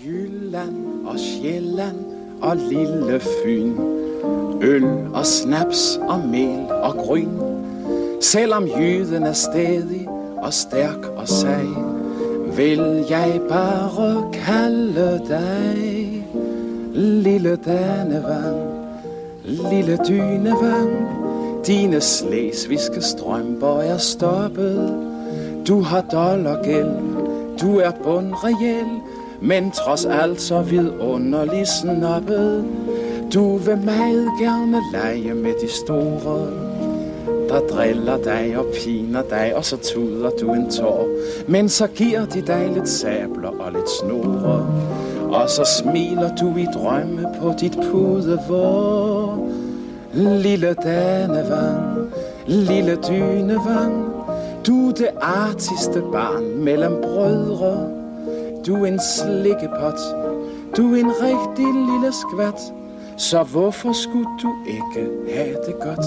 Jylland og Sjælland og lille Fyn, øl og snaps og mel og gryn. Selvom jyden er stædig og stærk og sej, vil jeg bare kalde dig lille Danevang, lille Dynevang. Dine slesvigske strømper er stoppet. Du har dollargæld, du er bundreel, men trods alt så vidunderlig snobbet. Du vil meget gerne lege med de store, der driller dig og piner dig, og så tuder du en tår. Men så giver de dig lidt sabler og lidt snore, og så smiler du i drømme på dit pudevår. Lille Danevang, lille Dynevang, du er det artigste barn mellem brødre. Du er en slikkepot, du er en rigtig lille skvat, så hvorfor skulle du ikke have det godt?